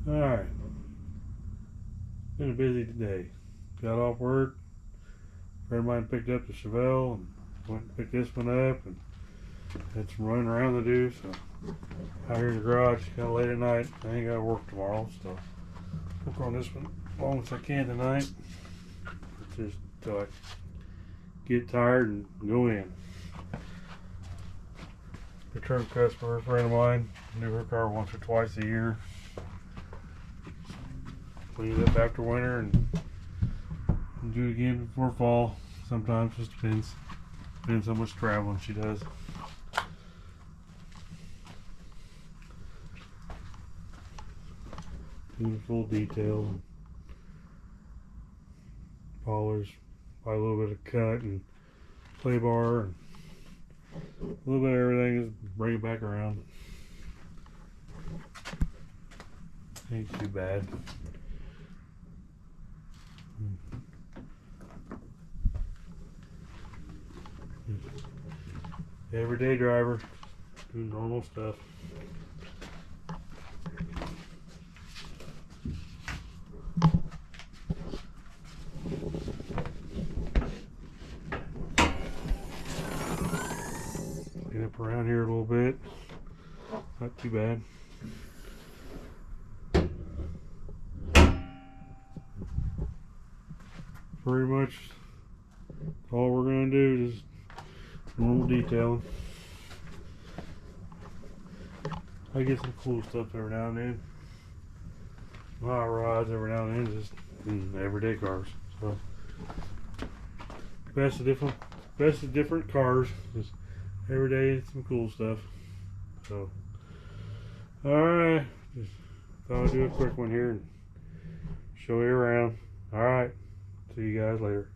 Alright, been a busy day. Got off work, a friend of mine picked up the Chevelle and went and picked this one up and had some running around to do, so out here in the garage, kinda late at night. I ain't gotta work tomorrow, so work on this one as long as I can tonight. Just till I get tired and go in. Return customer, a friend of mine, do her car once or twice a year. Clean it up after winter and do it again before fall. Sometimes, just depends. Depends how much traveling she does. In full detail. Polars, buy a little bit of cut and play bar and a little bit of everything, just bring it back around. Ain't too bad. Everyday driver, do normal stuff. Clean up around here a little bit. Not too bad. Pretty much all we're gonna do is normal detailing. I get some cool stuff every now and then. My rods every now and then, just everyday cars. So best of different cars. Just every day some cool stuff. So alright. Just thought I'd do a quick one here and show you around. Alright. See you guys later.